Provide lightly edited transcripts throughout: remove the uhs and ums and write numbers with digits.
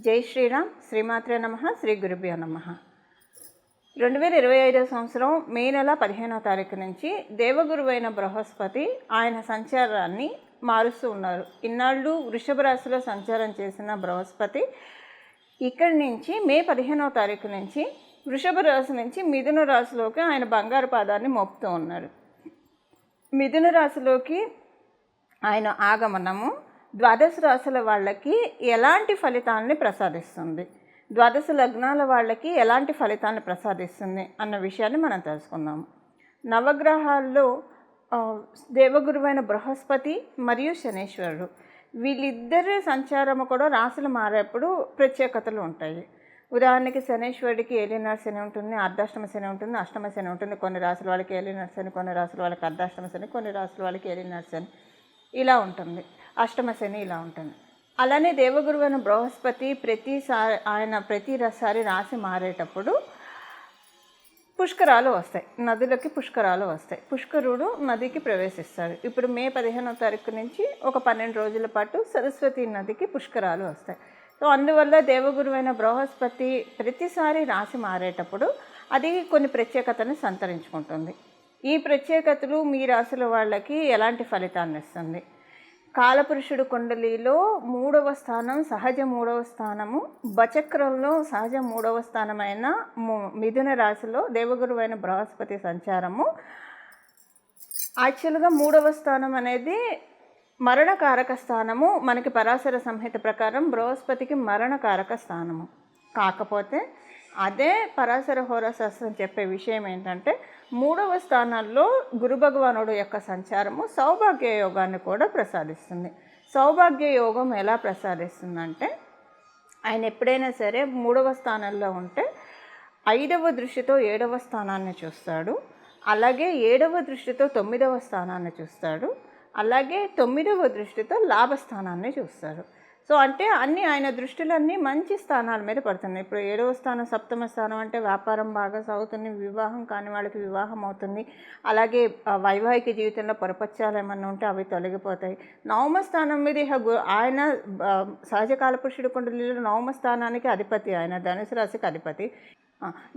జై శ్రీరామ్. శ్రీమాత్రే నమః. శ్రీ గురుభ్యో నమః. 2025 సంవత్సరం మే నెల 15వ తారీఖు నుంచి దేవగురువైన బృహస్పతి ఆయన సంచారాన్ని మారుస్తూ ఉన్నారు. ఇన్నాళ్ళు వృషభ రాశిలో సంచారం చేసిన బృహస్పతి ఇక్కడి నుంచి మే 15వ తారీఖు నుంచి వృషభ రాశి నుంచి మిథున రాశిలోకి ఆయన బంగారు పాదాన్ని మోపుతూ ఉన్నారు. మిథున రాశిలోకి ఆయన ఆగమనము ద్వాదశ రాశుల వాళ్ళకి ఎలాంటి ఫలితాలని ప్రసాదిస్తుంది, ద్వాదశ లగ్నాల వాళ్ళకి ఎలాంటి ఫలితాన్ని ప్రసాదిస్తుంది అన్న విషయాన్ని మనం తెలుసుకుందాము. నవగ్రహాల్లో దేవగురువైన బృహస్పతి మరియు శనీశ్వరుడు వీళ్ళిద్దరి సంచారము కూడా రాశులు మారేప్పుడు ప్రత్యేకతలు ఉంటాయి. ఉదాహరణకి శనీశ్వరుడికి ఏలినాడు శని ఉంటుంది, అర్ధాష్టమ శని ఉంటుంది, అష్టమ శని ఉంటుంది. కొన్ని రాశుల వాళ్ళకి ఏలినాడు శని, కొన్ని రాశుల వాళ్ళకి అర్ధాష్టమ శని, కొన్ని రాశుల వాళ్ళకి ఏలినాడు శని ఇలా ఉంటుంది, అష్టమ శని ఇలా ఉంటుంది. అలానే దేవగురువైన బృహస్పతి ప్రతిసారి రాశి మారేటప్పుడు పుష్కరాలు వస్తాయి, నదులకి పుష్కరాలు వస్తాయి. పుష్కరుడు నదికి ప్రవేశిస్తాడు. ఇప్పుడు మే 15వ తారీఖు నుంచి ఒక 12 రోజుల పాటు సరస్వతి నదికి పుష్కరాలు వస్తాయి. సో అందువల్ల దేవగురువైన బృహస్పతి ప్రతిసారి రాశి మారేటప్పుడు అది కొన్ని ప్రత్యేకతను సంతరించుకుంటుంది. ఈ ప్రత్యేకతలు మీ రాశుల వాళ్ళకి ఎలాంటి ఫలితాన్ని ఇస్తుంది? కాలపురుషుడు కుండలిలో 3వ స్థానం, సహజ 3వ స్థానము, బచక్రంలో సహజ 3వ స్థానమైన మిథున రాశిలో దేవగురువైన బృహస్పతి సంచారము. యాక్చువల్గా 3వ స్థానం అనేది మరణకారక స్థానము. మనకి పరాశర సంహిత ప్రకారం బృహస్పతికి మరణకారక స్థానము. కాకపోతే అదే పరాశర హోరాశాస్త్రం చెప్పే విషయం ఏంటంటే 3వ స్థానాల్లో గురు భగవానుడు యొక్క సంచారము సౌభాగ్య యోగాన్ని కూడా ప్రసాదిస్తుంది. సౌభాగ్య యోగం ఎలా ప్రసాదిస్తుందంటే ఆయన ఎప్పుడైనా సరే 3వ స్థానంలో ఉంటే 5వ దృష్టితో 7వ స్థానాన్ని చూస్తాడు, అలాగే 7వ దృష్టితో 9వ స్థానాన్ని చూస్తాడు, అలాగే 9వ దృష్టితో లాభస్థానాన్ని చూస్తాడు. సో అంటే ఆయన దృష్టిలన్నీ మంచి స్థానాల మీద పడుతున్నాయి. ఇప్పుడు 7వ స్థానం, సప్తమ స్థానం అంటే వ్యాపారం బాగా సాగుతుంది, వివాహం కాని వాళ్ళకి వివాహం అవుతుంది, అలాగే వైవాహిక జీవితంలో పొరపచ్చాలు ఏమన్నా ఉంటే అవి తొలగిపోతాయి. 9వ స్థానం మీద ఆయన సహజ కాలపురుషుడు కుండలిలో 9వ స్థానానికి అధిపతి, ఆయన ధనుసు రాశికి అధిపతి.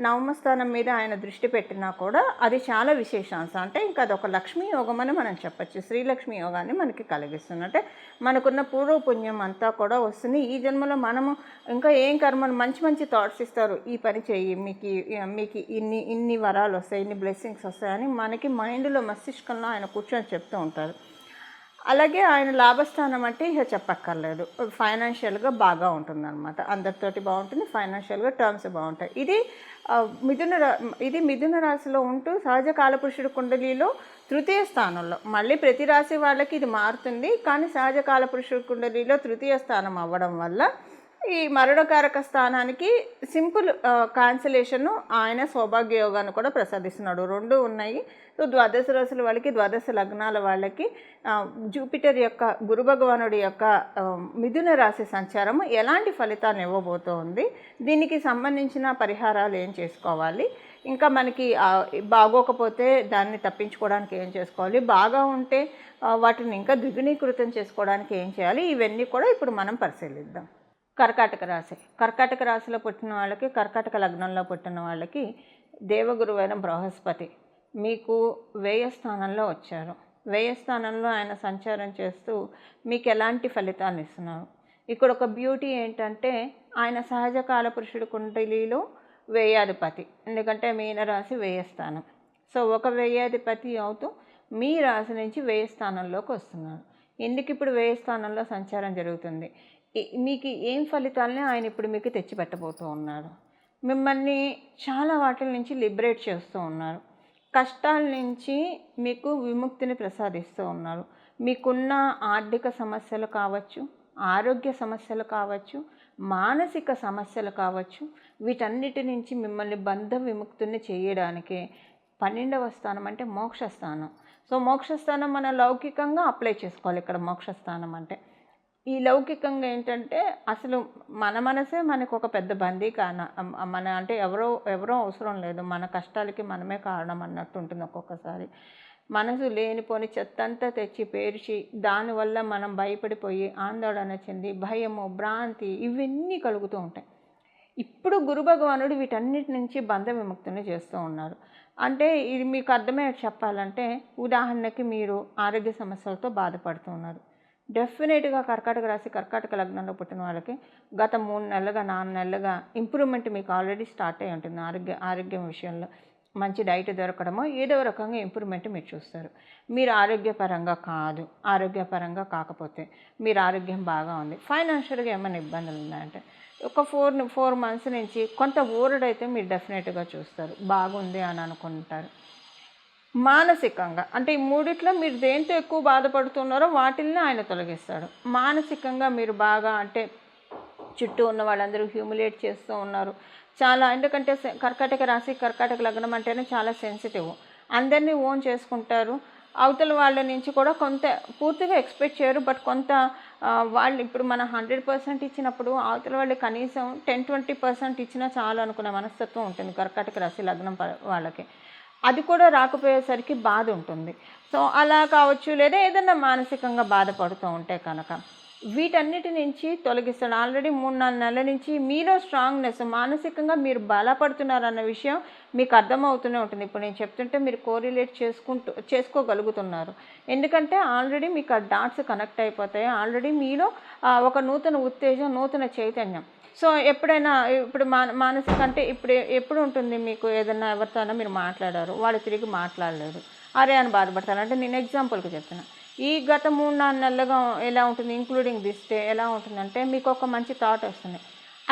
9వ స్థానం మీద ఆయన దృష్టి పెట్టినా కూడా అది చాలా విశేషాంశం. అంటే ఇంకా అదొక లక్ష్మీ యోగం అని మనం చెప్పచ్చు. శ్రీలక్ష్మి యోగాన్ని మనకి కలిగిస్తుంది. అంటే మనకున్న పూర్వపుణ్యం అంతా కూడా వస్తుంది. ఈ జన్మలో మనము ఇంకా ఏం కర్మలు మంచి మంచి థాట్స్ ఇస్తారు, ఈ పని చెయ్యి, మీకు ఇన్ని వరాలు వస్తాయి, ఇన్ని బ్లెస్సింగ్స్ వస్తాయని మనకి మైండ్లో మస్తిష్కంలో ఆయన కూర్చొని చెప్తూ ఉంటారు. అలాగే ఆయన లాభస్థానం అంటే ఇక చెప్పక్కర్లేదు, ఫైనాన్షియల్గా బాగా ఉంటుందన్నమాట. అందరితోటి బాగుంటుంది, ఫైనాన్షియల్గా టర్మ్స్ బాగుంటాయి. ఇది మిథున రాశిలో ఉంటూ సహజ కాలపురుషుడు కుండలిలో 3వ స్థానంలో. మళ్ళీ ప్రతి రాశి వాళ్ళకి ఇది మారుతుంది, కానీ సహజ కాలపురుషుడు కుండలిలో 3వ స్థానం అవ్వడం వల్ల ఈ మరణకారక స్థానానికి సింపుల్ క్యాన్సిలేషన్ ఆయన సౌభాగ్య యోగాన్ని కూడా ప్రసాదిస్తున్నాడు. 2 ఉన్నాయి. సో ద్వాదశ రాశుల వాళ్ళకి, ద్వాదశ లగ్నాల వాళ్ళకి జూపిటర్ యొక్క గురు భగవానుడి యొక్క మిథున రాశి సంచారము ఎలాంటి ఫలితాన్ని ఇవ్వబోతోంది, దీనికి సంబంధించిన పరిహారాలు ఏం చేసుకోవాలి, ఇంకా మనకి బాగోకపోతే దాన్ని తప్పించుకోవడానికి ఏం చేసుకోవాలి, బాగా ఉంటే వాటిని ఇంకా ద్విగుణీకృతం చేసుకోవడానికి ఏం చేయాలి, ఇవన్నీ కూడా ఇప్పుడు మనం పరిశీలిద్దాం. కర్కాటక రాశి. కర్కాటక రాశిలో పుట్టిన వాళ్ళకి, కర్కాటక లగ్నంలో పుట్టిన వాళ్ళకి దేవగురువైన బృహస్పతి మీకు వ్యయ స్థానంలో వచ్చారు. వ్యయ స్థానంలో ఆయన సంచారం చేస్తూ మీకు ఎలాంటి ఫలితాన్ని ఇస్తున్నారు? ఇక్కడ ఒక బ్యూటీ ఏంటంటే ఆయన సహజ కాలపురుషుడు కుండలిలో వ్యయాధిపతి, ఎందుకంటే మీనరాశి వ్యయస్థానం. సో ఒక వ్యయాధిపతి అవుతూ మీ రాశి నుంచి వ్యయ స్థానంలోకి వస్తున్నారు. ఎందుకు ఇప్పుడు వ్యయ స్థానంలో సంచారం జరుగుతుంది? మీకు ఏం ఫలితాలని ఆయన ఇప్పుడు మీకు తెచ్చిపెట్టబోతూ ఉన్నారు? మిమ్మల్ని చాలా వాటి నుంచి లిబరేట్ చేస్తూ ఉన్నారు. కష్టాల నుంచి మీకు విముక్తిని ప్రసాదిస్తూ ఉన్నారు. మీకున్న ఆర్థిక సమస్యలు కావచ్చు, ఆరోగ్య సమస్యలు కావచ్చు, మానసిక సమస్యలు కావచ్చు, వీటన్నిటి నుంచి మిమ్మల్ని బంధ విముక్తిని చేయడానికే 12వ స్థానం అంటే మోక్షస్థానం. సో మోక్షస్థానం మనం లౌకికంగా అప్లై చేసుకోవాలి. ఇక్కడ మోక్షస్థానం అంటే ఈ లౌకికంగా ఏంటంటే అసలు మన మనసే మనకు ఒక పెద్ద బందీ అంటే ఎవరో అవసరం లేదు, మన కష్టాలకి మనమే కారణం అన్నట్టు ఉంటుంది ఒక్కొక్కసారి. మనసు లేనిపోని చెత్తంతా తెచ్చి పేర్చి దానివల్ల మనం భయపడిపోయి ఆందోళన చెంది భయము, భ్రాంతి ఇవన్నీ కలుగుతూ ఉంటాయి. ఇప్పుడు గురు భగవానుడు వీటన్నిటి నుంచి బంధ విముక్తిని చేస్తూ ఉన్నారు. అంటే ఇది మీకు అర్థమయ్యేది చెప్పాలంటే, ఉదాహరణకి మీరు ఆరోగ్య సమస్యలతో బాధపడుతూ ఉన్నారు. డెఫినెట్గా కర్కాటక రాశి, కర్కాటక లగ్నంలో పుట్టిన వాళ్ళకి గత 3 నెలలుగా 4 నెలలుగా ఇంప్రూవ్మెంట్ మీకు ఆల్రెడీ స్టార్ట్ అయి ఉంటుంది. ఆరోగ్యం విషయంలో మంచి డైట్ దొరకడమో ఏదో రకంగా ఇంప్రూవ్మెంట్ మీరు చూస్తారు. మీరు ఆరోగ్యపరంగా కాదు, ఆరోగ్యపరంగా కాకపోతే మీరు ఆరోగ్యం బాగా ఉంది, ఫైనాన్షియల్గా ఏమైనా ఇబ్బందులు ఉన్నాయంటే ఒక 4 మంత్స్ నుంచి కొంత ఊరడైతే మీరు డెఫినెట్గా చూస్తారు, బాగుంది అని అనుకుంటారు. మానసికంగా అంటే ఈ మూడిట్లో మీరు దేంతో ఎక్కువ బాధపడుతున్నారో వాటిల్ని ఆయన తొలగిస్తాడు. మానసికంగా మీరు బాగా అంటే చుట్టూ ఉన్న వాళ్ళందరూ హ్యూమిలేట్ చేస్తూ ఉన్నారు చాలా. ఎందుకంటే కర్కాటక రాశి, కర్కాటక లగ్నం అంటేనే చాలా సెన్సిటివ్, అందరినీ ఓన్ చేసుకుంటారు. అవతల వాళ్ళ నుంచి కూడా కొంత పూర్తిగా ఎక్స్పెక్ట్ చేయరు, బట్ కొంత వాళ్ళు ఇప్పుడు మనం 100% ఇచ్చినప్పుడు అవతల వాళ్ళు కనీసం 10-20% ఇచ్చినా చాలు అనుకునే మనస్తత్వం ఉంటుంది కర్కాటక రాశి లగ్నం వాళ్ళకి. అది కూడా రాకపోయేసరికి బాధ ఉంటుంది. సో అలా కావచ్చు, లేదా ఏదైనా మానసికంగా బాధపడుతూ ఉంటే కనుక వీటన్నిటి నుంచి తొలగిస్తాడు. ఆల్రెడీ 3-4 నెలల నుంచి మీలో స్ట్రాంగ్నెస్, మానసికంగా మీరు బలపడుతున్నారన్న విషయం మీకు అర్థమవుతూనే ఉంటుంది. ఇప్పుడు నేను చెప్తుంటే మీరు కోరిలేట్ చేసుకోగలుగుతున్నారు. ఎందుకంటే ఆల్రెడీ మీకు ఆ డాట్స్ కనెక్ట్ అయిపోతాయి. ఆల్రెడీ మీలో ఒక నూతన ఉత్తేజం, నూతన చైతన్యం. సో ఎప్పుడైనా ఇప్పుడు మానసిక అంటే ఇప్పుడు ఎప్పుడు ఉంటుంది, మీకు ఏదైనా ఎవరితోనైనా మీరు మాట్లాడారు, వాళ్ళు తిరిగి మాట్లాడలేదు, అరే అని బాధపడతారు. అంటే నేను ఎగ్జాంపుల్కి చెప్తున్నా. ఈ గత 3-4 నెలలుగా ఎలా ఉంటుంది, ఇంక్లూడింగ్ దిస్ డే ఎలా ఉంటుందంటే, మీకు ఒక మంచి థాట్ వస్తుంది.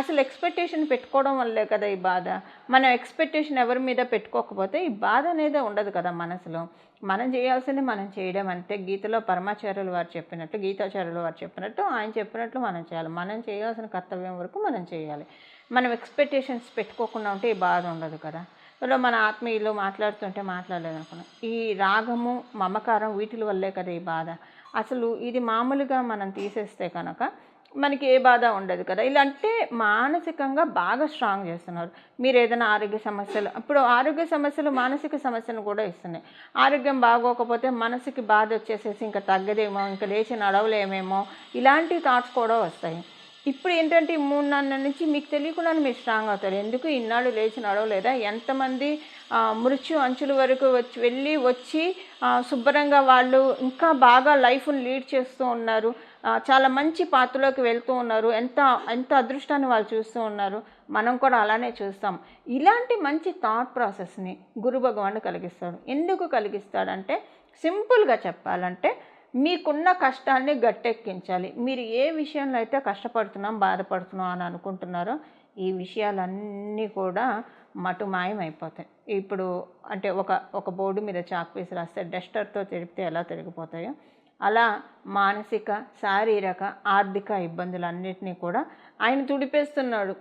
అసలు ఎక్స్పెక్టేషన్ పెట్టుకోవడం వల్లే కదా ఈ బాధ. మనం ఎక్స్పెక్టేషన్ ఎవరి మీద పెట్టుకోకపోతే ఈ బాధ అనేది ఉండదు కదా మనసులో. మనం చేయాల్సింది మనం చేయడం అంతే. గీతలో పరమాచార్యులు వారు చెప్పినట్టు, గీతాచార్యులు వారు చెప్పినట్టు, ఆయన చెప్పినట్లు మనం చేయాలి. మనం చేయాల్సిన కర్తవ్యం వరకు మనం చేయాలి. మనం ఎక్స్పెక్టేషన్స్ పెట్టుకోకుండా ఉంటే ఈ బాధ ఉండదు కదా. ఇలా మన ఆత్మీయులు మాట్లాడుతుంటే మాట్లాడలేదనుకున్నాం, ఈ రాగము, మమకారం వీటి వల్లే కదా ఈ బాధ. అసలు ఇది మామూలుగా మనం తీసేస్తే కనుక మనకి ఏ బాధ ఉండదు కదా. ఇలా అంటే మానసికంగా బాగా స్ట్రాంగ్ చేస్తున్నారు. మీరు ఏదైనా ఆరోగ్య సమస్యలు, ఇప్పుడు ఆరోగ్య సమస్యలు మానసిక సమస్యను కూడా ఇస్తున్నాయి. ఆరోగ్యం బాగోకపోతే మనసుకి బాధ వచ్చేసేసి ఇంకా తగ్గదేమో, ఇంకా లేచి నడవలేమేమో, ఇలాంటి థాట్స్ కూడా వస్తాయి. ఇప్పుడు ఏంటంటే ఈ 3-4 నెలల నుంచి మీకు తెలియకుండానే మీరు స్ట్రాంగ్ అవుతారు. ఎందుకు ఇన్నాళ్ళు లేచి నడవలేదా? ఎంతమంది మృత్యు అంచుల వరకు వచ్చి శుభ్రంగా వాళ్ళు ఇంకా బాగా లైఫ్ని లీడ్ చేస్తూ ఉన్నారు. చాలా మంచి పాత్రలోకి వెళ్తూ ఉన్నారు. ఎంత అదృష్టాన్ని వాళ్ళు చూస్తూ ఉన్నారు. మనం కూడా అలానే చూస్తాం. ఇలాంటి మంచి థాట్ ప్రాసెస్ని గురు భగవానుడు కలిగిస్తాడు. ఎందుకు కలిగిస్తాడంటే, సింపుల్గా చెప్పాలంటే మీకున్న కష్టాన్ని గట్టెక్కించాలి. మీరు ఏ విషయంలో అయితే కష్టపడుతున్నాం, బాధపడుతున్నాం అని అనుకుంటున్నారో ఈ విషయాలన్నీ కూడా మటుమాయమైపోతాయి. ఇప్పుడు అంటే ఒక బోర్డు మీద చాక్ పీస్ రాస్తే డస్టర్తో తిరిగితే ఎలా తిరిగిపోతాయో, అలా మానసిక, శారీరక, ఆర్థిక ఇబ్బందులన్నిటినీ కూడా ఆయన తుడిపేస్తున్నాడు.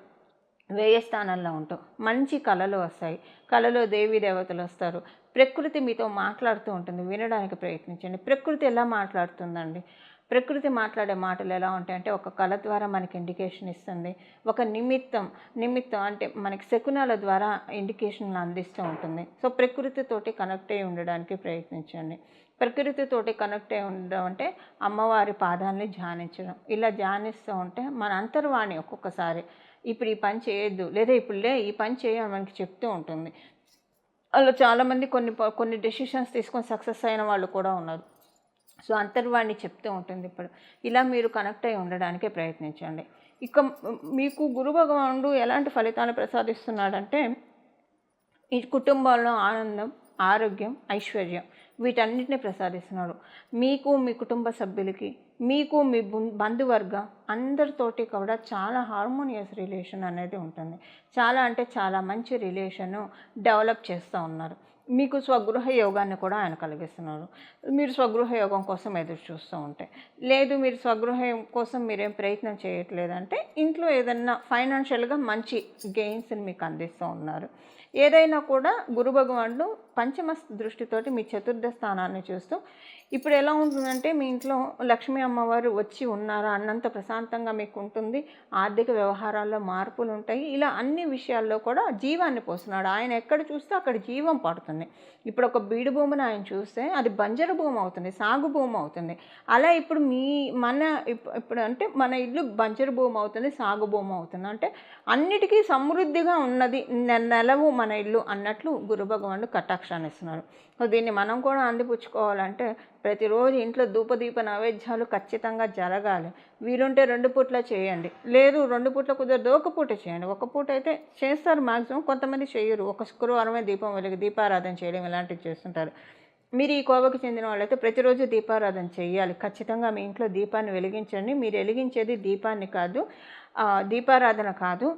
వ్యయ స్థానంలో ఉంటాం. మంచి కళలు వస్తాయి. కళలో దేవీ దేవతలు వస్తారు. ప్రకృతి మీతో మాట్లాడుతూ ఉంటుంది, వినడానికి ప్రయత్నించండి. ప్రకృతి ఎలా మాట్లాడుతుందండి? ప్రకృతి మాట్లాడే మాటలు ఎలా ఉంటాయంటే, ఒక కళ ద్వారా మనకి ఇండికేషన్ ఇస్తుంది. ఒక నిమిత్తం అంటే మనకి శకునాల ద్వారా ఇండికేషన్లు అందిస్తూ ఉంటుంది. సో ప్రకృతితోటి కనెక్ట్ అయి ఉండడానికి ప్రయత్నించండి. ప్రకృతితోటి కనెక్ట్ అయి ఉండడం అంటే అమ్మవారి పాదాలని ధ్యానించడం. ఇలా ధ్యానిస్తూ ఉంటే మన అంతర్వాణి ఒక్కొక్కసారి ఇప్పుడు ఈ పని చేయొద్దు, లేదా ఇప్పుడు ఈ పని చేయని మనకి చెప్తూ ఉంటుంది. అలా చాలామంది కొన్ని డెసిషన్స్ తీసుకొని సక్సెస్ అయిన వాళ్ళు కూడా ఉన్నారు. సో అంతర్వాణి చెప్తూ ఉంటుంది. ఇప్పుడు ఇలా మీరు కనెక్ట్ అయి ఉండడానికే ప్రయత్నించండి. ఇక మీకు గురు భగవానుడు ఎలాంటి ఫలితాలు ప్రసాదిస్తున్నాడంటే, ఈ కుటుంబంలో ఆనందం, ఆరోగ్యం, ఐశ్వర్యం వీటన్నిటిని ప్రసాదిస్తున్నాడు. మీకు, మీ కుటుంబ సభ్యులకి, మీకు, మీ బంధువర్గం అందరితోటి కూడా చాలా హార్మోనియస్ రిలేషన్ అనేది ఉంటుంది. చాలా అంటే చాలా మంచి రిలేషను డెవలప్ చేస్తూ ఉన్నారు. మీకు స్వగృహ యోగాన్ని కూడా ఆయన కలిగిస్తున్నారు. మీరు స్వగృహ యోగం కోసం ఎదురు చూస్తూ ఉంటే, లేదు మీరు స్వగృహ కోసం మీరేం ప్రయత్నం చేయట్లేదంటే, ఇంట్లో ఏదన్నా ఫైనాన్షియల్గా మంచి గెయిన్స్ని మీకు అందిస్తూ ఉన్నారు. ఏదైనా కూడా గురు భగవానుడు పంచమ దృష్టితోటి మీ చతుర్థ స్థానాన్ని చూస్తూ ఇప్పుడు ఎలా ఉంటుందంటే మీ ఇంట్లో లక్ష్మీ అమ్మవారు వచ్చి ఉన్నారా అన్నంత ప్రశాంతంగా మీకు ఉంటుంది. ఆర్థిక వ్యవహారాల్లో మార్పులు ఉంటాయి. ఇలా అన్ని విషయాల్లో కూడా జీవాన్ని పోస్తున్నాడు. ఆయన ఎక్కడ చూస్తే అక్కడ జీవం పడుతుంది. ఇప్పుడు ఒక బీడు భూమిని ఆయన చూస్తే అది బంజరు భూమి అవుతుంది, సాగు భూమి అవుతుంది. అలా ఇప్పుడు ఇప్పుడు అంటే మన ఇల్లు బంజరు భూమి అవుతుంది, సాగు భూమి అవుతుంది. అంటే అన్నిటికీ సమృద్ధిగా ఉన్నది నెలవు మన ఇల్లు అన్నట్లు గురు భగవానుడు కటాక్షాన్ని ఇస్తున్నాడు. సో దీన్ని మనం కూడా అందిపుచ్చుకోవాలంటే ప్రతిరోజు ఇంట్లో ధూపదీప నైవేద్యాలు ఖచ్చితంగా జరగాలి. వీలుంటే 2 పూట్ల చేయండి, లేదు 2 పూట్ల కుదరదు ఒక పూట చేయండి. ఒక పూట అయితే చేస్తారు మ్యాక్సిమం, కొంతమంది చేయరు. ఒక శుక్రవారమే దీపం వెలిగి దీపారాధన చేయడం ఇలాంటివి చేస్తుంటారు. మీరు ఈ కోవకు చెందిన వాళ్ళైతే ప్రతిరోజు దీపారాధన చేయాలి. ఖచ్చితంగా మీ ఇంట్లో దీపాన్ని వెలిగించండి. మీరు వెలిగించేది దీపాన్ని కాదు, దీపారాధన కాదు,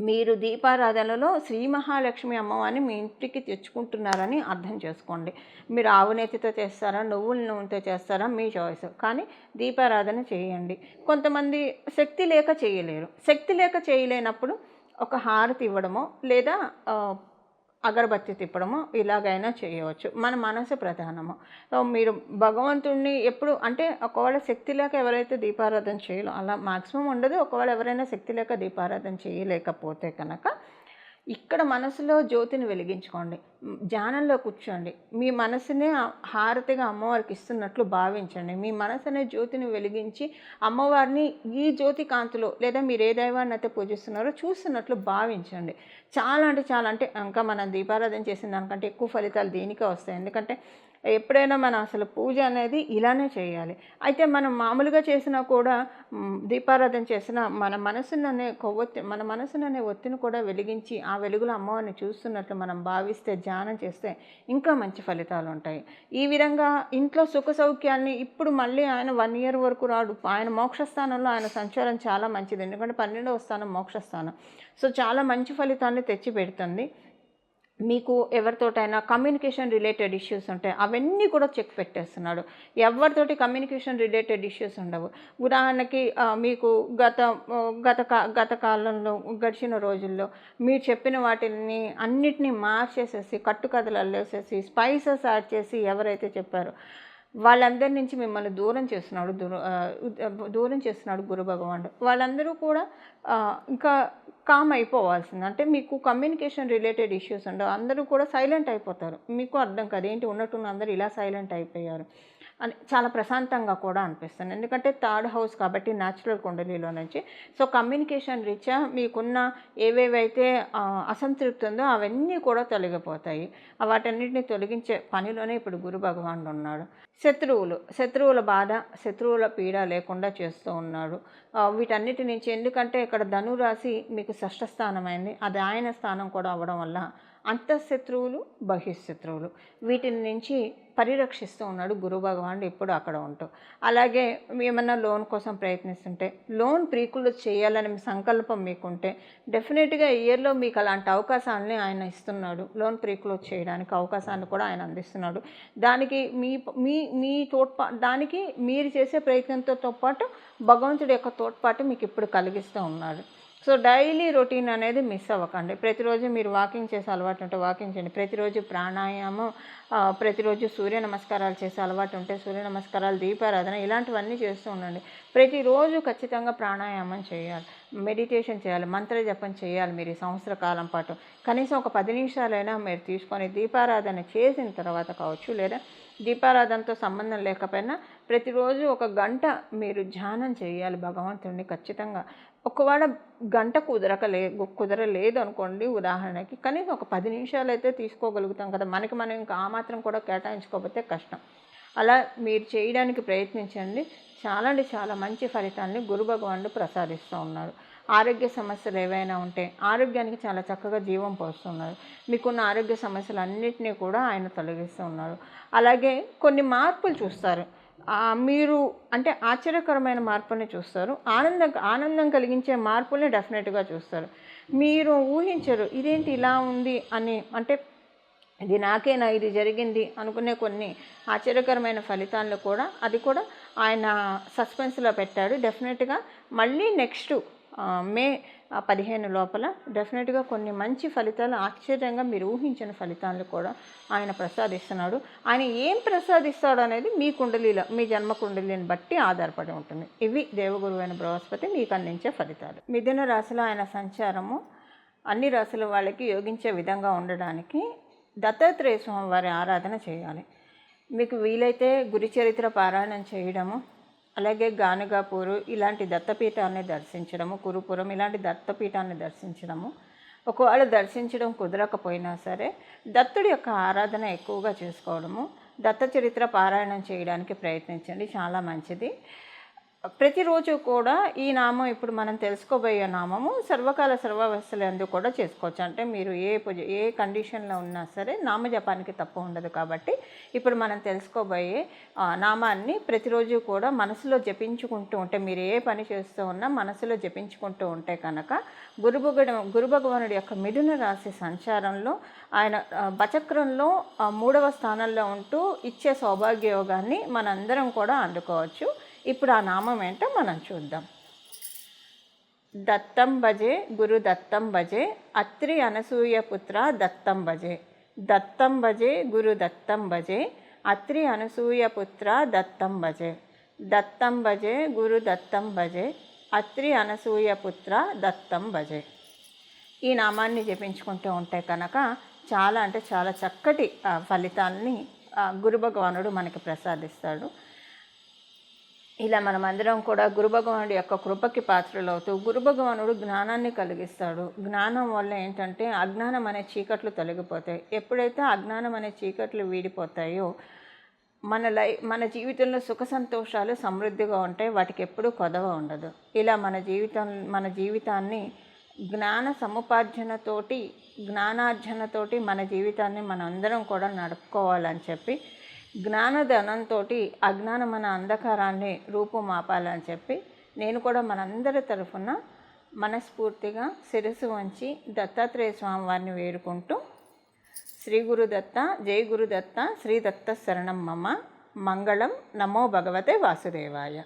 మీరు దీపారాధనలో శ్రీ మహాలక్ష్మి అమ్మవారిని మీ ఇంటికి తెచ్చుకుంటున్నారని అర్థం చేసుకోండి. మీరు ఆవు నెత్తితో చేస్తారా, నువ్వుల నూనెతో చేస్తారా, మీ చాయిస్. కానీ దీపారాధన చేయండి. కొంతమంది శక్తి లేక చేయలేరు. శక్తి లేక చేయలేనప్పుడు ఒక హారతి ఇవ్వడమో లేదా అగరబత్తి తిప్పడమో ఇలాగైనా చేయవచ్చు. మన మనసు ప్రధానము. మీరు భగవంతుడిని ఎప్పుడు అంటే ఒకవేళ శక్తి లేక ఎవరైతే దీపారాధన చేయాలో అలా మ్యాక్సిమం ఉండదు. ఒకవేళ ఎవరైనా శక్తి లేక దీపారాధన చేయలేకపోతే కనుక ఇక్కడ మనసులో జ్యోతిని వెలిగించుకోండి. ధ్యానంలో కూర్చోండి. మీ మనసునే హారతిగా అమ్మవారికి ఇస్తున్నట్లు భావించండి. మీ మనసునే జ్యోతిని వెలిగించి అమ్మవారిని ఈ జ్యోతి కాంతిలో లేదా మీరు ఏ దైవాన్ని అయితే పూజిస్తున్నారో చూస్తున్నట్లు భావించండి. చాలా అంటే చాలా, అంటే ఇంకా మనం దీపారాధన చేసిన దానికంటే ఎక్కువ ఫలితాలు దీనికే వస్తాయి. ఎందుకంటే ఎప్పుడైనా మనం అసలు పూజ అనేది ఇలానే చేయాలి. అయితే మనం మామూలుగా చేసినా కూడా దీపారాధన చేసినా మన మనసుననే ఒత్తిని కూడా వెలిగించి ఆ వెలుగులో అమ్మవారిని చూస్తున్నట్లు మనం భావిస్తే, ధ్యానం చేస్తే ఇంకా మంచి ఫలితాలు ఉంటాయి. ఈ విధంగా ఇంట్లో సుఖ సౌఖ్యాన్ని ఇప్పుడు మళ్ళీ ఆయన 1 year వరకు రాడు. ఆయన మోక్షస్థానంలో ఆయన సంచారం చాలా మంచిది. ఎందుకంటే 12వ స్థానం మోక్షస్థానం. సో చాలా మంచి ఫలితాన్ని తెచ్చి పెడుతుంది. మీకు ఎవరితోటైనా కమ్యూనికేషన్ రిలేటెడ్ ఇష్యూస్ ఉంటాయి, అవన్నీ కూడా చెక్ పెట్టేస్తున్నాడు. ఎవరితోటి కమ్యూనికేషన్ రిలేటెడ్ ఇష్యూస్ ఉండవు. ఉదాహరణకి మీకు గత కాలంలో గడిచిన రోజుల్లో మీరు చెప్పిన వాటిని అన్నిటినీ మార్చేసేసి కట్టుకథలు అల్లేసేసి స్పైసెస్ యాడ్ చేసి ఎవరైతే చెప్పారో వాళ్ళందరి నుంచి మిమ్మల్ని దూరం చేస్తున్నాడు గురు భగవానుడు. వాళ్ళందరూ కూడా ఇంకా కామ్ అయిపోవాల్సింది. అంటే మీకు కమ్యూనికేషన్ రిలేటెడ్ ఇష్యూస్ ఉండవు. అందరూ కూడా సైలెంట్ అయిపోతారు. మీకు అర్థం కాదు ఏంటి ఉన్నట్టున్న అందరూ ఇలా సైలెంట్ అయిపోయారు అని చాలా ప్రశాంతంగా కూడా అనిపిస్తుంది. ఎందుకంటే 3rd house కాబట్టి న్యాచురల్ కుండలిలో నుంచి. సో కమ్యూనికేషన్ రీత్యా మీకున్న ఏవేవైతే అసంతృప్తి ఉందో అవన్నీ కూడా తొలగిపోతాయి. వాటన్నిటిని తొలగించే పనిలోనే ఇప్పుడు గురు భగవానుడు ఉన్నాడు. శత్రువుల బాధ, శత్రువుల పీడ లేకుండా చేస్తూ ఉన్నాడు. వీటన్నిటి నుంచి, ఎందుకంటే ఇక్కడ ధనురాశి మీకు 6వ స్థానమైంది, అది ఆయన స్థానం కూడా అవ్వడం వల్ల అంతఃశత్రువులు, బహిశత్రువులు వీటిని నుంచి పరిరక్షిస్తూ ఉన్నాడు గురు భగవానుడు ఇప్పుడు అక్కడ ఉంటూ. అలాగే ఏమన్నా లోన్ కోసం ప్రయత్నిస్తుంటే, లోన్ ప్రీక్లోజ్ చేయాలని సంకల్పం మీకుంటే డెఫినెట్గా ఇయర్లో మీకు అలాంటి అవకాశాలని ఆయన ఇస్తున్నాడు. లోన్ ప్రీక్లోజ్ చేయడానికి అవకాశాన్ని కూడా ఆయన అందిస్తున్నాడు. దానికి దానికి మీరు చేసే ప్రయత్నంతో పాటు భగవంతుడి యొక్క తోడ్పాటు మీకు ఇప్పుడు కలిగిస్తూ ఉన్నాడు. సో డైలీ రొటీన్ అనేది మిస్ అవ్వకండి. ప్రతిరోజు మీరు వాకింగ్ చేసే అలవాటు ఉంటే వాకింగ్ చేయండి. ప్రతిరోజు ప్రాణాయామం, ప్రతిరోజు సూర్య నమస్కారాలు చేసే అలవాటు ఉంటే సూర్య నమస్కారాలు, దీపారాధన ఇలాంటివన్నీ చేస్తూ ఉండండి. ప్రతిరోజు ఖచ్చితంగా ప్రాణాయామం చేయాలి, మెడిటేషన్ చేయాలి, మంత్ర జపం చేయాలి. మీరు ఈ సంవత్సర కాలం పాటు కనీసం ఒక 10 నిమిషాలైనా మీరు తీసుకొని దీపారాధన చేసిన తర్వాత కావచ్చు, లేదా దీపారాధనతో సంబంధం లేకపోయినా ప్రతిరోజు 1 గంట మీరు ధ్యానం చేయాలి భగవంతుడిని ఖచ్చితంగా. ఒకవేళ గంట కుదరలేదు అనుకోండి, ఉదాహరణకి కనీసం ఒక 10 నిమిషాలు అయితే తీసుకోగలుగుతాం కదా. మనం ఇంకా ఆ మాత్రం కూడా కేటాయించుకోకపోతే కష్టం. అలా మీరు చేయడానికి ప్రయత్నించండి. చాలా మంచి ఫలితాన్ని గురు భగవానుడు ప్రసాదిస్తూ ఉన్నాడు. ఆరోగ్య సమస్యలు ఏవైనా ఉంటే ఆరోగ్యానికి చాలా చక్కగా జీవం పోస్తున్నారు. మీకున్న ఆరోగ్య సమస్యలు అన్నింటినీ కూడా ఆయన తొలగిస్తూ ఉన్నారు. అలాగే కొన్ని మార్పులు చూస్తారు మీరు, అంటే ఆశ్చర్యకరమైన మార్పుని చూస్తారు. ఆనందం కలిగించే మార్పుల్ని డెఫినెట్గా చూస్తారు. మీరు ఊహించరు ఇదేంటి ఇలా ఉంది అని, అంటే ఇది నాకేనా ఇది జరిగింది అనుకునే కొన్ని ఆశ్చర్యకరమైన ఫలితాలను కూడా ఆయన సస్పెన్స్లో పెట్టాడు. డెఫినెట్గా మళ్ళీ నెక్స్ట్ మే 15 లోపల డెఫినెట్గా కొన్ని మంచి ఫలితాలు, ఆశ్చర్యంగా మీరు ఊహించిన ఫలితాలు కూడా ఆయన ప్రసాదిస్తున్నాడు. ఆయన ఏం ప్రసాదిస్తాడు అనేది మీ కుండలిలో, మీ జన్మ కుండలిని బట్టి ఆధారపడి ఉంటుంది. ఇవి దేవగురువైన బృహస్పతి మీకు అందించే ఫలితాలు. మిథున రాశిలో ఆయన సంచారము అన్ని రాశుల వాళ్ళకి యోగించే విధంగా ఉండడానికి దత్తాత్రేయ స్వామి వారి ఆరాధన చేయాలి. మీకు వీలైతే గురుచరిత్ర పారాయణం చేయడము, అలాగే గానుగాపూరు ఇలాంటి దత్తపీఠాన్ని దర్శించడము, కురుపురం ఇలాంటి దత్తపీఠాన్ని దర్శించడము. ఒకవేళ దర్శించడం కుదరకపోయినా సరే దత్తుడి యొక్క ఆరాధన ఎక్కువగా చేసుకోవడము, దత్త చరిత్ర పారాయణం చేయడానికి ప్రయత్నించండి, చాలా మంచిది. ప్రతిరోజు కూడా ఈ నామం, ఇప్పుడు మనం తెలుసుకోబోయే నామము సర్వకాల సర్వావస్థలందు కూడా చేసుకోవచ్చు. అంటే మీరు ఏ కండిషన్లో ఉన్నా సరే నామజపానికి తప్పు ఉండదు. కాబట్టి ఇప్పుడు మనం తెలుసుకోబోయే నామాన్ని ప్రతిరోజు కూడా మనసులో జపించుకుంటూ ఉంటే, మీరు ఏ పని చేస్తూ ఉన్నా మనసులో జపించుకుంటూ ఉంటే కనుక గురు భగవానుడి యొక్క మిథున రాశి సంచారంలో ఆయన బచక్రంలో 3వ స్థానంలో ఉంటూ ఇచ్చే సౌభాగ్య యోగాన్ని మనందరం కూడా అందుకోవచ్చు. ఇప్పుడు ఆ నామం ఏంటో మనం చూద్దాం. దత్తం భజే గురు దత్తం భజే అత్రి అనసూయ పుత్ర దత్తం భజే. దత్తం భజే గురు దత్తం భజే అత్రి అనసూయ పుత్ర దత్తం భజే. దత్తం భజే గురు దత్తం భజే అత్రి అనసూయ పుత్ర దత్తం భజే. ఈ నామాన్ని జపించుకుంటూ ఉంటే కనుక చాలా అంటే చాలా చక్కటి ఫలితాలని గురు భగవానుడు మనకి ప్రసాదిస్తాడు. ఇలా మనమందరం కూడా గురు భగవానుడి యొక్క కృపకి పాత్రలవుతూ, గురు భగవానుడు జ్ఞానాన్ని కలిగిస్తాడు. జ్ఞానం వల్ల ఏంటంటే అజ్ఞానం అనే చీకట్లు తొలగిపోతాయి. ఎప్పుడైతే అజ్ఞానం అనే చీకట్లు వీడిపోతాయో మన జీవితంలో సుఖ సంతోషాలు సమృద్ధిగా ఉంటాయి, వాటికి ఎప్పుడూ కొదవ ఉండదు. ఇలా మన జీవితాన్ని జ్ఞాన సముపార్జనతోటి, జ్ఞానార్జనతోటి మన జీవితాన్ని మనందరం కూడా నడుపుకోవాలని చెప్పి, జ్ఞానధనంతో అజ్ఞానం మన అంధకారాన్ని రూపుమాపాలని చెప్పి నేను కూడా మనందరి తరఫున మనస్ఫూర్తిగా శిరస్సు వంచి దత్తాత్రేయ స్వామి వారిని వేడుకుంటూ, శ్రీ గురుదత్త, జై గురుదత్త, శ్రీ దత్త శరణం మమ, మంగళం, నమో భగవతే వాసుదేవాయ.